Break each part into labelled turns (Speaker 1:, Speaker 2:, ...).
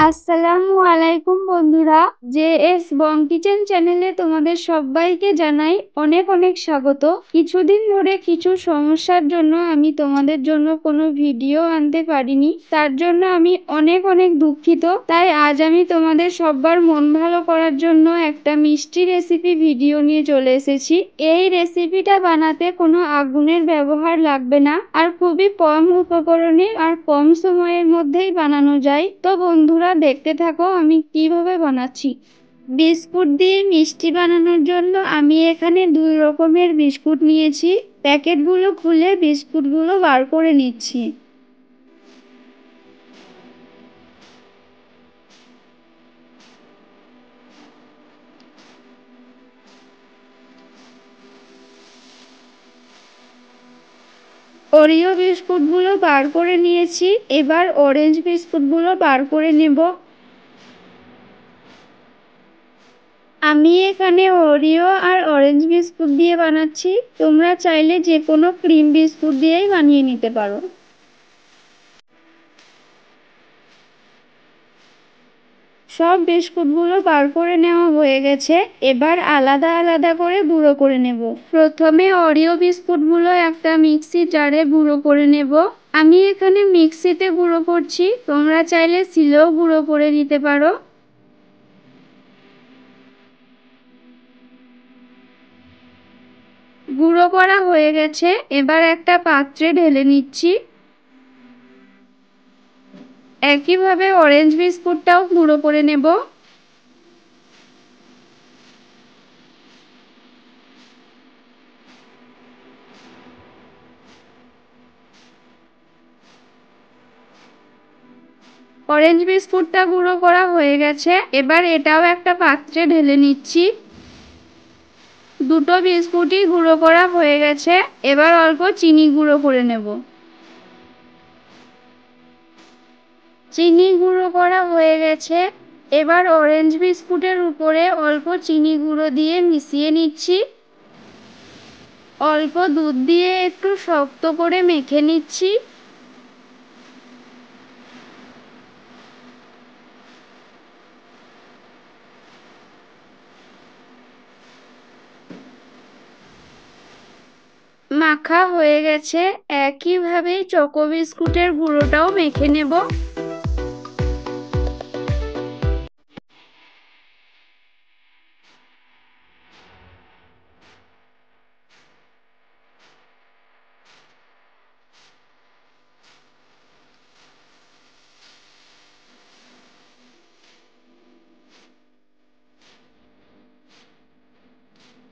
Speaker 1: আসসালামু আলাইকুম বন্ধুরা। জেএস বং কিচেন চ্যানেলে তোমাদের সবাইকে জানাই অনেক অনেক স্বাগত। কিছুদিন ধরে কিছু সমস্যার জন্য আমি তোমাদের জন্য কোনো ভিডিও আনতে পারিনি, তার জন্য আমি অনেক অনেক দুঃখিত। তাই আজ আমি তোমাদের সবার মন ভালো করার জন্য একটা মিষ্টি রেসিপি ভিডিও নিয়ে চলে এসেছি। এই রেসিপিটা বানাতে কোনো আগুনের ব্যবহার লাগবে না, আর খুবই কম উপকরণে আর কম সময়ের মধ্যেই বানানো যায়। তো বন্ধুরা, দেখতে থাকো আমি কিভাবে বানাচ্ছি। বিস্কুট দিয়ে মিষ্টি বানানোর জন্য আমি এখানে 2 রকমের বিস্কুট নিয়েছি। প্যাকেটগুলো খুলে বিস্কুটগুলো বার করে নিচ্ছি। ওরিও বিস্কুটগুলো বার করে নিয়েছি, এবার অরেঞ্জ বিস্কুটগুলো বার করে নেব। আমি এখানে ওরিও আর অরেঞ্জ বিস্কুট দিয়ে বানাচ্ছি, তোমরা চাইলে যে কোনো ক্রিম বিস্কুট দিয়েই বানিয়ে নিতে পারো। সব বিস্কুটগুলো বার করে নেওয়া হয়ে গেছে, এবার আলাদা আলাদা করে গুঁড়ো করে নেব। প্রথমে অরিও বিস্কুটগুলো একটা মিক্সি জারে গুঁড়ো করে নেব। আমি এখানে মিক্সিতে গুঁড়ো করছি, তোমরা চাইলে শিলেও গুঁড়ো করে নিতে পারো। গুঁড়ো করা হয়ে গেছে, এবার একটা পাত্রে ঢেলে নিচ্ছি। একইভাবে অরেঞ্জ বিস্কুটটাও গুঁড়ো করে নেব। অরেঞ্জ বিস্কুটটা গুঁড়ো করা হয়ে গেছে, এবার এটাও একটা পাত্রে ঢেলে নিচ্ছি। দুটো বিস্কুটই গুঁড়ো করা হয়ে গেছে, এবার অল্প চিনি গুঁড়ো করে নেব। চিনি গুঁড়ো করা হয়ে গেছে, এবার অরেঞ্জ বিস্কুটের উপরে অল্প চিনি গুঁড়ো দিয়ে মিশিয়ে নিচ্ছি। অল্প দুধ দিয়ে একটু শক্ত করে মেখে নিচ্ছি। মাখা হয়ে গেছে, একইভাবে চকো বিস্কুটের গুঁড়োটাও মেখে নেব।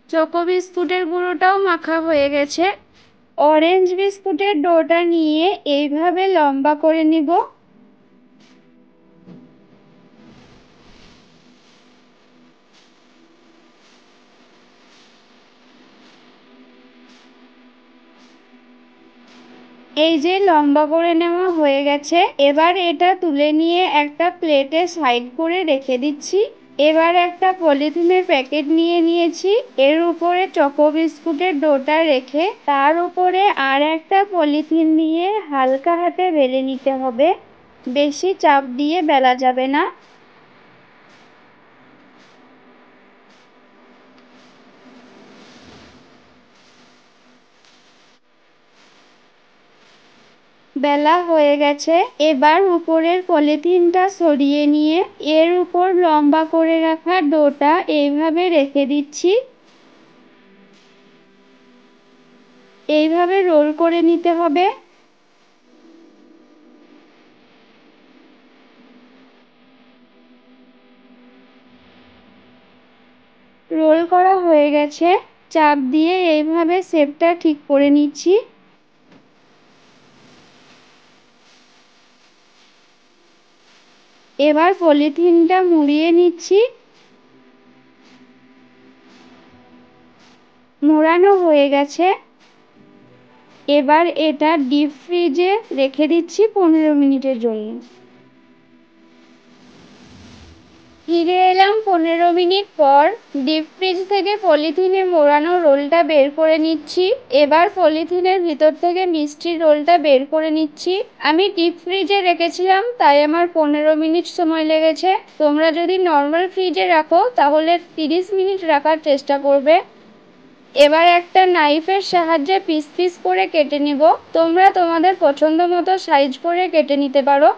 Speaker 1: চকো বিস্কুটের গুঁড়োটাও মাখা হয়ে গেছে। অরেঞ্জ বিস্কুটের ডোটা নিয়ে এইভাবে লম্বা করে নিব। এই যে লম্বা করে নেওয়া হয়ে গেছে, এবার এটা তুলে নিয়ে একটা প্লেটে সাইড করে রেখে দিচ্ছি। এবার একটা পলিথিনের প্যাকেট নিয়ে নিয়েছি, এর উপরে চকো বিস্কুটের ডোটা রেখে তার উপরে আর একটা পলিথিন নিয়ে হালকা হাতে বেলে নিতে হবে। বেশি চাপ দিয়ে বেলা যাবে না। বেলা হয়ে গেছে, এবার উপরের পলিথিনটা সরিয়ে নিয়ে এর উপর লম্বা করে রাখা ডোটা এইভাবে রেখে দিচ্ছি। এইভাবে রোল করে নিতে হবে। রোল করা হয়ে গেছে, চাপ দিয়ে এইভাবে শেপটা ঠিক করে নিচ্ছি। এবার পলিথিনটা মুড়িয়ে নিচ্ছি। মোড়ানো হয়ে গেছে, এবার এটা ডিপ ফ্রিজে রেখে দিচ্ছি 15 মিনিটের জন্য। ফিরে এলাম 15 মিনিট পর ডিপ ফ্রিজ থেকে পলিথিনে মোড়ানো রোলটা বের করে নিচ্ছি। এবার পলিথিনের ভিতর থেকে মিষ্টির রোলটা বের করে নিচ্ছি। আমি ডিপ ফ্রিজে রেখেছিলাম, তাই আমার 15 মিনিট সময় লেগেছে। তোমরা যদি নর্মাল ফ্রিজে রাখো তাহলে 30 মিনিট রাখার চেষ্টা করবে। এবার একটা নাইফের সাহায্যে পিস পিস করে কেটে নিব। তোমরা তোমাদের পছন্দ মতো সাইজ করে কেটে নিতে পারো।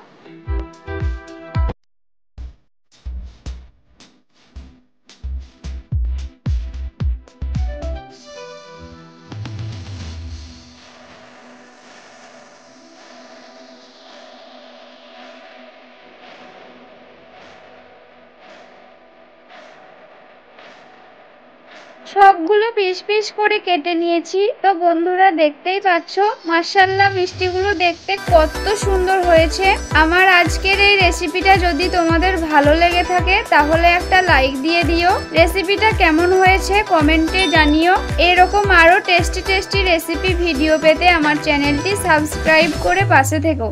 Speaker 1: সবগুলো পিস পিস করে কেটে নিয়েছি। তো বন্ধুরা দেখতেই পাচ্ছ মাশাআল্লাহ মিষ্টিগুলো দেখতে কত সুন্দর হয়েছে। আমার আজকের এই রেসিপিটা যদি তোমাদের ভালো লেগে থাকে তাহলে একটা লাইক দিয়ে দিও। রেসিপিটা কেমন হয়েছে কমেন্টে জানিও। এরকম আরো টেস্টি টেস্টি রেসিপি ভিডিও পেতে আমার চ্যানেলটি সাবস্ক্রাইব করে পাশে থেকো।